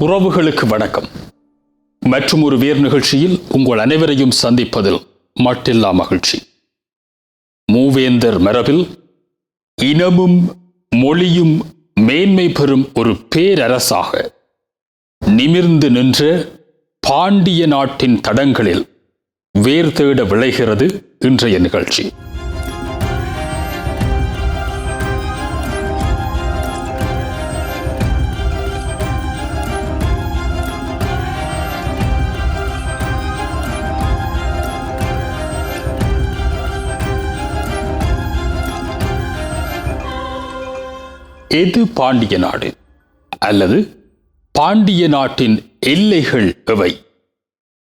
உறவுகளுக்கு வணக்கம். மற்றும் ஒரு வேறு நிகழ்ச்சியில் உங்கள் அனைவரையும் சந்திப்பதில் மட்டில்லா மகிழ்ச்சி. மூவேந்தர் மரபில் இனமும் மொழியும் மேன்மை பெறும் ஒரு பேரரசாக நிமிர்ந்து நின்ற பாண்டிய நாட்டின் தடங்களில் வேர் தேட விளைகிறது இன்றைய நிகழ்ச்சி. எது பாண்டிய நாடு அல்லது பாண்டிய நாட்டின் எல்லைகள் எவை?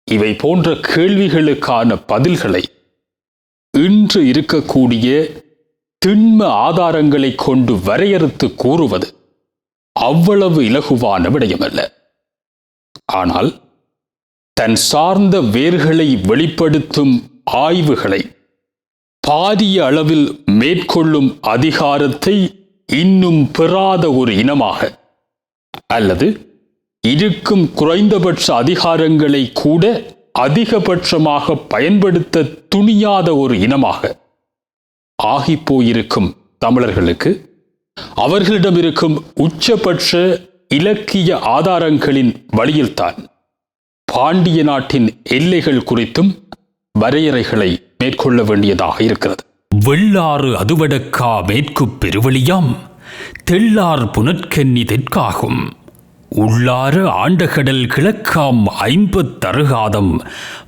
இவை போன்ற கேள்விகளுக்கான பதில்களை இன்று இருக்கக்கூடிய திண்ம ஆதாரங்களை கொண்டு வரையறுத்து கூறுவது அவ்வளவு இலகுவான விடயமல்ல. ஆனால் தன் சார்ந்த வேர்களை வெளிப்படுத்தும் ஆய்வுகளை பாரிய அளவில் மேற்கொள்ளும் அதிகாரத்தை இன்னும் பெறாத ஒரு இனமாக அல்லது இருக்கும் குறைந்தபட்ச அதிகாரங்களை கூட அதிகபட்சமாக பயன்படுத்த துணியாத ஒரு இனமாக ஆகிப்போயிருக்கும் தமிழர்களுக்கு அவர்களிடம் இருக்கும் உச்சபட்ச இலக்கிய ஆதாரங்களின் வழியில்தான் பாண்டிய நாட்டின் எல்லைகள் குறித்தும் வரையறைகளை மேற்கொள்ள வேண்டியதாக இருக்கிறது. வெள்ளாறு அதுவடக்கா மேற்கு பெருவழியாம் தெள்ளார் புனற்கன்னி தெற்காகும் உள்ளாறு ஆண்டகடல் கிழக்காம் 50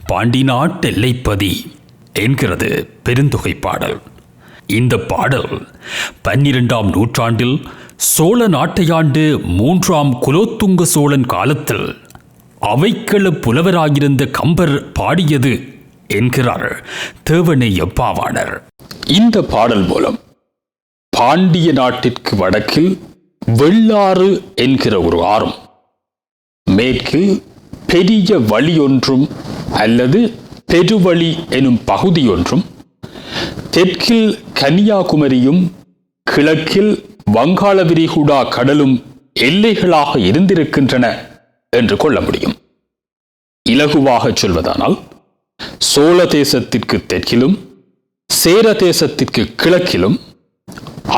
பாண்டி நாட்டெல்லைப்பதி என்கிறது பெருந்தொகை பாடல். இந்த பாடல் 12ஆம் நூற்றாண்டில் சோழ நாட்டையாண்டு 3ஆம் குலோத்துங்க சோழன் காலத்தில் அவைக்கள புலவராயிருந்த கம்பர் பாடியது என்கிறார் தேவனை எப்பாவாணர். இந்த பாடல் மூலம் பாண்டிய நாட்டிற்கு வடக்கில் வெள்ளாறு என்கிற ஒரு ஆறும், மேற்கில் பெரிய வழியொன்றும் அல்லது பெருவழி எனும் பகுதியொன்றும், தெற்கில் கன்னியாகுமரியும் கிழக்கில் வங்காள விரிகுடா கடலும் எல்லைகளாக இருந்திருக்கின்றன என்று கொள்ள முடியும். இலகுவாக சொல்வதானால் சோழ தேசத்திற்கு தெற்கிலும் சேர தேசத்திற்கு கிழக்கிலும்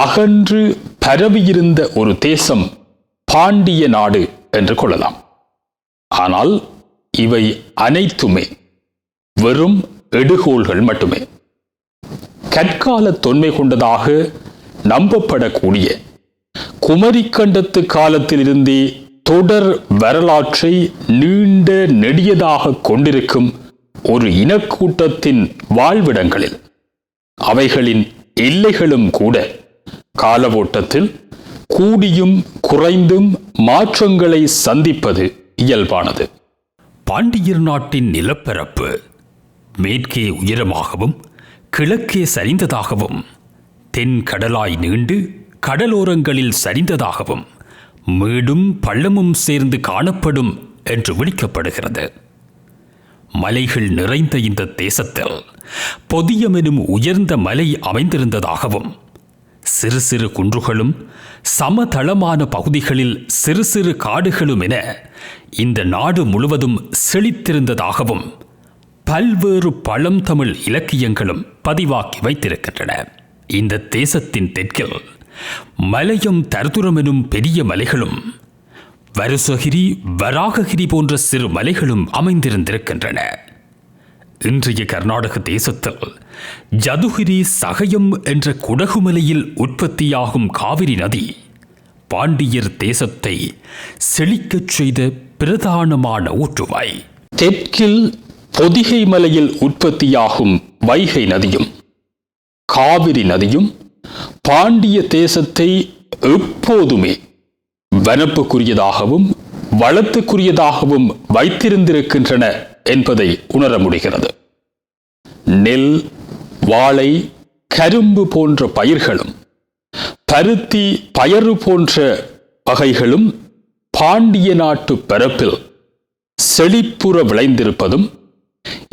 அகன்று பரவியிருந்த ஒரு தேசம் பாண்டிய நாடு என்று கொள்ளலாம். ஆனால் இவை அனைத்துமே வெறும் எடுகோள்கள் மட்டுமே. கற்கால தொன்மை கொண்டதாக நம்பப்படக்கூடிய குமரிக்கண்டத்து காலத்திலிருந்தே தொடர் வரலாற்றை நீண்ட நெடியதாக கொண்டிருக்கும் ஒரு இனக்கூட்டத்தின் வாழ்விடங்களில் அவைகளின் எல்லைகளும் கூட காலவோட்டத்தில் கூடியும் குறைந்தும் மாற்றங்களை சந்திப்பது இயல்பானது. பாண்டியர் நாட்டின் நிலப்பரப்பு மேற்கே உயரமாகவும் கிழக்கே சரிந்ததாகவும் தென் கடலாய் நீண்டு கடலோரங்களில் சரிந்ததாகவும் மேடும் பள்ளமும் சேர்ந்து காணப்படும் என்று விளிக்கப்படுகிறது. மலைகள் நிறைந்த இந்த தேசத்தில் பொதியமெனும் உயர்ந்த மலை அமைந்திருந்ததாகவும் சிறு சிறு குன்றுகளும் சமதளமான பகுதிகளில் சிறு சிறு காடுகளும் என இந்த நாடு முழுவதும் செழித்திருந்ததாகவும் பல்வேறு பழந்தமிழ் இலக்கியங்களும் பதிவாக்கி வைத்திருக்கின்றன. இந்த தேசத்தின் தெற்கில் மலையம் தர்துரம் எனும் பெரிய மலைகளும் வருசகிரி வராககிரி போன்ற சிறு மலைகளும் அமைந்திருந்திருக்கின்றன. இன்றைய கர்நாடக தேசத்தில் ஜதுகிரி சகயம் என்ற குடகுமலையில் உற்பத்தியாகும் காவிரி நதி பாண்டியர் தேசத்தை செழிக்கச் செய்த பிரதானமான ஊற்றுவாய். தெற்கில் பொதிகை மலையில் உற்பத்தியாகும் வைகை நதியும் காவிரி நதியும் பாண்டிய தேசத்தை எப்போதுமே வனப்புக்குரியதாகவும் வளத்துக்குரியதாகவும் வைத்திருந்திருக்கின்றன என்பதை உணர முடிகிறது. நெல், வாழை, கரும்பு போன்ற பயிர்களும் பருத்தி, பயறு போன்ற வகைகளும் பாண்டிய நாட்டு பரப்பில் செழிப்புற விளைந்திருப்பதும்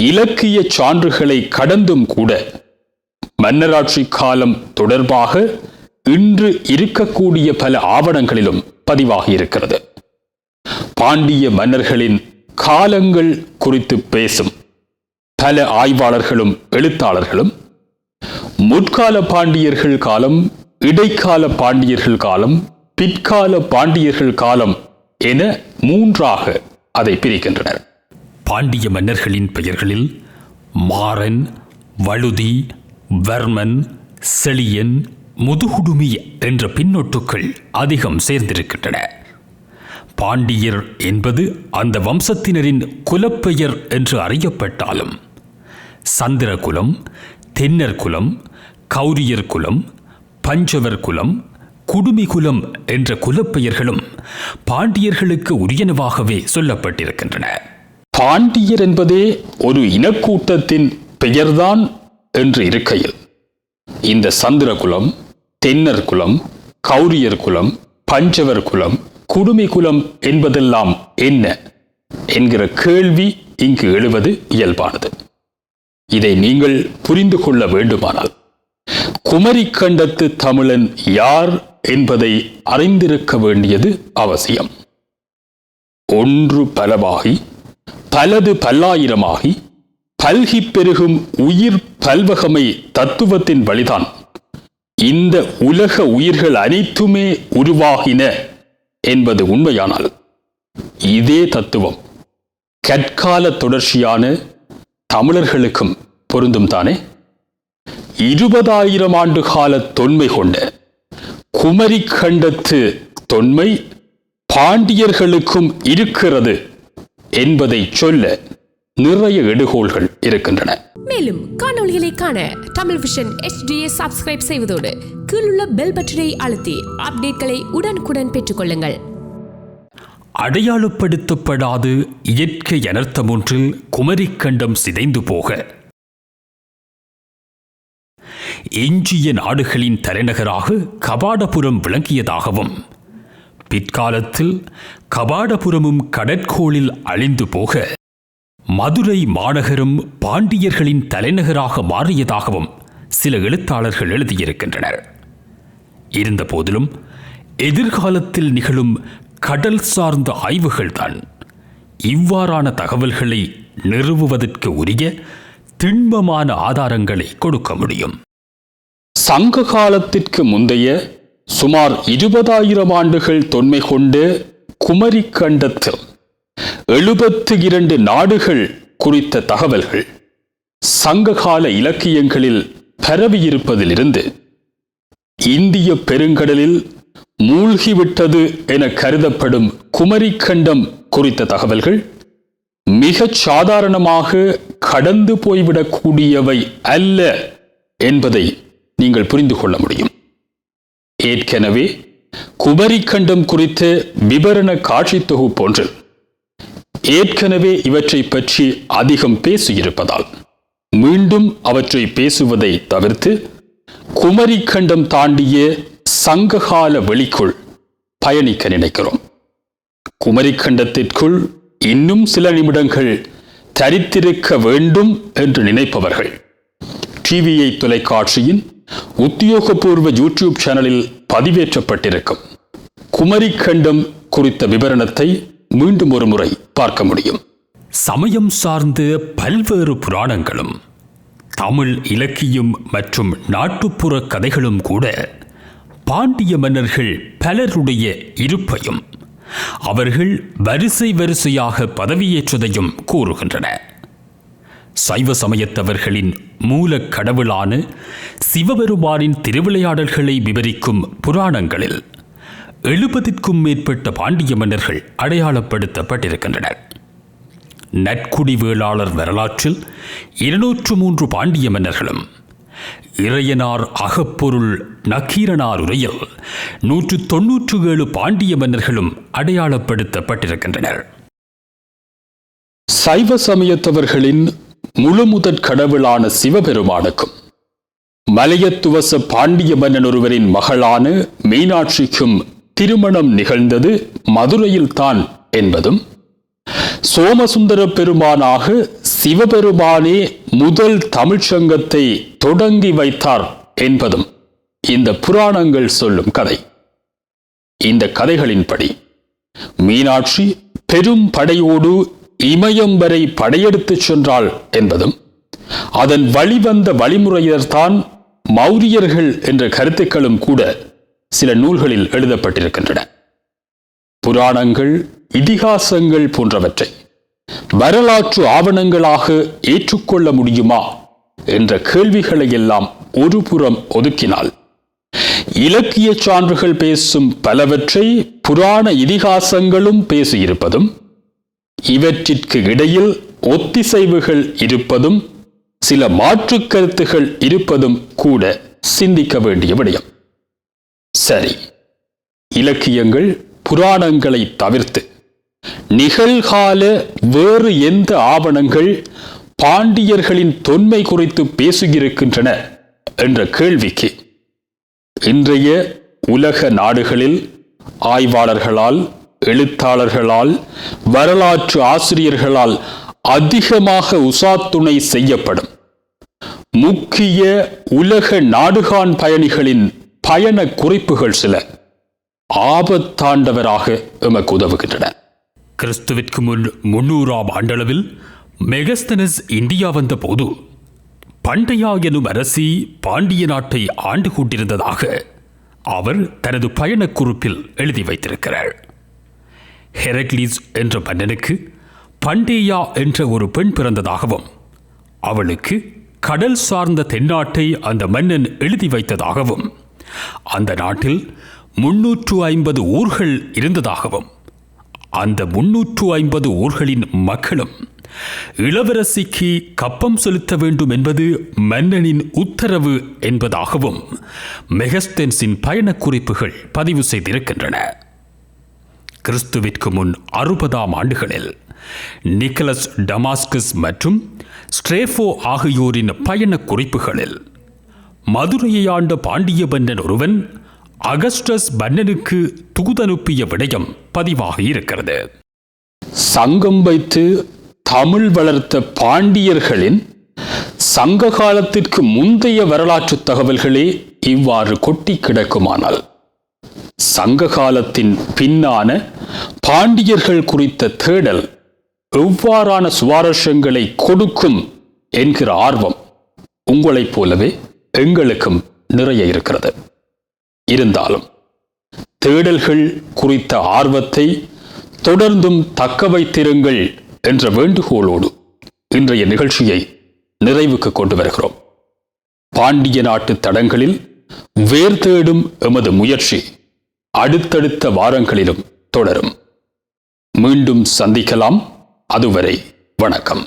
இலக்கிய சான்றுகளை கடந்தும் கூட மன்னராட்சி காலம் தொடர்பாக இன்று இருக்கக்கூடிய பல ஆவணங்களிலும் பதிவாகி இருக்கிறது. பாண்டிய மன்னர்களின் காலங்கள் குறித்து பேசும் பல ஆய்வாளர்களும் எழுத்தாளர்களும் முற்கால பாண்டியர்கள் காலம், இடைக்கால பாண்டியர்கள் காலம், பிற்கால பாண்டியர்கள் காலம் என மூன்றாக அதை பிரிக்கின்றனர். பாண்டிய மன்னர்களின் பெயர்களில் மாறன், வழுதி, வர்மன், செழியன், முதுகுடுமி என்ற பின்னொட்டுக்கள் அதிகம் சேர்ந்திருக்கின்றன. பாண்டியர் என்பது அந்த வம்சத்தினரின் குலப்பெயர் என்று அறியப்பட்டாலும் சந்திரகுலம், தென்னர் குலம், கௌரியர் குலம், பஞ்சவர் குலம், குடுமிகுலம் என்ற குலப்பெயர்களும் பாண்டியர்களுக்கு உரியனவாகவே சொல்லப்பட்டிருக்கின்றன. பாண்டியர் என்பதே ஒரு இனக்கூட்டத்தின் பெயர்தான் என்று இருக்கையில் இந்த சந்திரகுலம், தென்னர் குலம், கௌரியர் குலம், பஞ்சவர் குலம், குடுமி குலம் என்பதெல்லாம் என்ன என்கிற கேள்வி இங்கு எழுவது இயல்பானது. இதை நீங்கள் புரிந்து கொள்ள வேண்டுமானால் குமரிக்கண்டத்து தமிழன் யார் என்பதை அறிந்திருக்க வேண்டியது அவசியம். ஒன்று பலவாகி, பலது பல்லாயிரமாகி, பல்கி பெருகும் உயிர் பல்வகமை தத்துவத்தின் வழிதான் இந்த உலக உயிர்கள் அனைத்துமே உருவாகின என்பது உண்மையானால் இதே தத்துவம் கற்கால தொடர்ச்சியான தமிழர்களுக்கும் பொருந்தும் தானே? 20,000 ஆண்டு கால தொன்மை கொண்ட குமரிக்கண்டத்து தொன்மை பாண்டியர்களுக்கும் இருக்கிறது என்பதை சொல்ல நிறைய எடுகோள்கள் இருக்கின்றன. மேலும் காணொளிகளை காண தமிழ் விஷன் HD சப்ஸ்கிரைப் செய்வதோடு கீழுள்ள பெல் பட்டனை அழுத்தி அப்டேட்களை உடனுக்குடன் பெற்றுக்கொள்ளுங்கள். அடையாளப்படுத்தப்படாத இயற்கை அனர்த்தம் ஒன்றில் குமரிக்கண்டம் சிதைந்து போக எஞ்சிய நாடுகளின் தலைநகராக கபாடபுரம் விளங்கியதாகவும் பிற்காலத்தில் கபாடபுரமும் கடற்கோளில் அழிந்து போக மதுரை மாநகரம் பாண்டியர்களின் தலைநகராக மாறியதாகவும் சில எழுத்தாளர்கள் எழுதியிருக்கின்றனர். இருந்த போதிலும் எதிர்காலத்தில் நிகழும் கடல் சார்ந்த ஆய்வுகள்தான் இவ்வாறான தகவல்களை நிறுவுவதற்கு உரிய திண்மமான ஆதாரங்களை கொடுக்க முடியும். சங்க காலத்திற்கு முந்தைய சுமார் 20,000 ஆண்டுகள் தொன்மை கொண்ட குமரிக்கண்டத்தில் 72 நாடுகள் குறித்த தகவல்கள் சங்ககால இலக்கியங்களில் பரவியிருப்பதிலிருந்து இந்திய பெருங்கடலில் மூழ்கிவிட்டது என கருதப்படும் குமரிக்கண்டம் குறித்த தகவல்கள் மிகச் சாதாரணமாக கடந்து போய்விடக்கூடியவை அல்ல என்பதை நீங்கள் புரிந்து கொள்ள முடியும். ஏற்கனவே குமரிக்கண்டம் குறித்த விவரண காட்சி தொகுப்பொன்று ஏற்கனவே இவற்றை பற்றி அதிகம் பேசியிருப்பதால் மீண்டும் அவற்றை பேசுவதை தவிர்த்து குமரிக்கண்டம் தாண்டிய சங்ககால வெளிக்குள் பயணிக்க நினைக்கிறோம். குமரிக்கண்டத்திற்குள் இன்னும் சில நிமிடங்கள் தரித்திருக்க வேண்டும் என்று நினைப்பவர்கள் டிவிஐ தொலைக்காட்சியின் உத்தியோகபூர்வ யூடியூப் சேனலில் பதிவேற்றப்பட்டிருக்கும் குமரிக்கண்டம் குறித்த விவரணத்தை மீண்டும் ஒரு முறை பார்க்க முடியும். சமயம் சார்ந்த பல்வேறு புராணங்களும் தமிழ் இலக்கியம் மற்றும் நாட்டுப்புற கதைகளும் கூட பாண்டிய மன்னர்கள் பலருடைய இருப்பையும் அவர்கள் வரிசை வரிசையாக பதவியேற்றதையும் கூறுகின்றன. சைவ சமயத்தவர்களின் மூல கடவுளான சிவபெருமானின் திருவிளையாடல்களை விவரிக்கும் புராணங்களில் 70க்கும் மேற்பட்ட பாண்டிய மன்னர்கள் அடையாளப்படுத்தப்பட்டிருக்கின்றனர். நற்குடி வேளாளர் வரலாற்றில் 203 பாண்டிய மன்னர்களும், இறையனார் அகப்பொருள் நக்கீரனார் உரையில் 197 பாண்டிய மன்னர்களும் அடையாளப்படுத்தப்பட்டிருக்கின்றனர். சைவ சமயத்தவர்களின் முழுமுதற் கடவுளான சிவபெருமானுக்கும் மலையத்துவச பாண்டிய மன்னன் ஒருவரின் மகளான மீனாட்சிக்கும் திருமணம் நிகழ்ந்தது மதுரையில்தான் என்பதும், சோமசுந்தர பெருமானாக சிவபெருமானே முதல் தமிழ்ச்சங்கத்தை தொடங்கி வைத்தார் என்பதும் இந்த புராணங்கள் சொல்லும் கதை. இந்த கதைகளின்படி மீனாட்சி பெரும் படையோடு இமயம் வரை படையெடுத்துச் சென்றாள் என்பதும் அதன் வழிவந்த வழிமுறையர்தான் மௌரியர்கள் என்ற கருத்துக்களும் கூட சில நூல்களில் எழுதப்பட்டிருக்கின்றன. புராணங்கள், இதிகாசங்கள் போன்றவற்றை வரலாற்று ஆவணங்களாக ஏற்றுக்கொள்ள முடியுமா என்ற கேள்விகளை எல்லாம் ஒருபுறம் ஒதுக்கினால், இலக்கிய சான்றுகள் பேசும் பலவற்றை புராண இதிகாசங்களும் பேசியிருப்பதும், இவற்றிற்கு இடையில் ஒத்திசைவுகள் இருப்பதும், சில மாற்றுக் கருத்துகள் இருப்பதும் கூட சிந்திக்க வேண்டிய விடயம். சரி, இலக்கியங்கள், புராணங்களை தவிர்த்து நிகழ்கால வேறு எந்த ஆவணங்கள் பாண்டியர்களின் தொன்மை குறித்து பேசியிருக்கின்றன என்ற கேள்விக்கு இன்றைய உலக நாடுகளில் ஆய்வாளர்களால், எழுத்தாளர்களால், வரலாற்று ஆசிரியர்களால் அதிகமாக உசாத்துணை செய்யப்படும் முக்கிய உலக நாடுகாண் பயணிகளின் பயண குறிப்புகள் சில ஆபத்தாண்டவராக எமக்கு உதவுகின்றன. கிறிஸ்துவிற்கு முன் 300ஆம் ஆண்டளவில் மெகஸ்தனஸ் இந்தியா வந்த போது பண்டையா எனும் அரசி பாண்டிய நாட்டை ஆண்டு கொண்டிருந்ததாக அவர் தனது பயணக் குறிப்பில் எழுதி வைத்திருக்கிறார். ஹெரக்லீஸ் என்ற மன்னனுக்கு பண்டேயா என்ற ஒரு பெண் பிறந்ததாகவும், அவளுக்கு கடல் சார்ந்த தென்னாட்டை அந்த மன்னன் எழுதி வைத்ததாகவும், அந்த நாட்டில் 350 ஊர்கள் இருந்ததாகவும், அந்த 350 ஊர்களின் மக்களும் இளவரசிக்கு கப்பம் செலுத்த வேண்டும் என்பது மன்னனின் உத்தரவு என்பதாகவும் மெகஸ்தென்ஸின் பயணக் குறிப்புகள் பதிவு செய்திருக்கின்றன. கிறிஸ்துவிற்கு முன் 60ஆம் ஆண்டுகளில் நிக்கலஸ் டமாஸ்கஸ் மற்றும் ஸ்ட்ரேஃபோ ஆகியோரின் பயணக் குறிப்புகளில் மதுரையை ஆண்ட பாண்டிய மன்னன் ஒருவன் அகஸ்டஸ் மன்னனுக்கு தூதனுப்பிய விடயம் பதிவாகி இருக்கிறது. சங்கம் வைத்து தமிழ் வளர்த்த பாண்டியர்களின் சங்க காலத்திற்கு முந்தைய வரலாற்று தகவல்களே இவ்வாறு கொட்டி கிடக்குமானால், சங்க காலத்தின் பின்னான பாண்டியர்கள் குறித்த தேடல் எவ்வாறான சுவாரஸ்யங்களை கொடுக்கும் என்கிற ஆர்வம் உங்களைப் போலவே எங்களுக்கும் நிறைய இருக்கிறது. இருந்தாலும் தேடல்கள் குறித்த ஆர்வத்தை தொடர்ந்தும் தக்க வைத்திருங்கள் என்ற வேண்டுகோளோடு இன்றைய நிகழ்ச்சியை நிறைவுக்கு கொண்டு வருகிறோம். பாண்டிய நாட்டு தடங்களில் வேர் தேடும் எமது முயற்சி அடுத்தடுத்த வாரங்களிலும் தொடரும். மீண்டும் சந்திக்கலாம். அதுவரை வணக்கம்.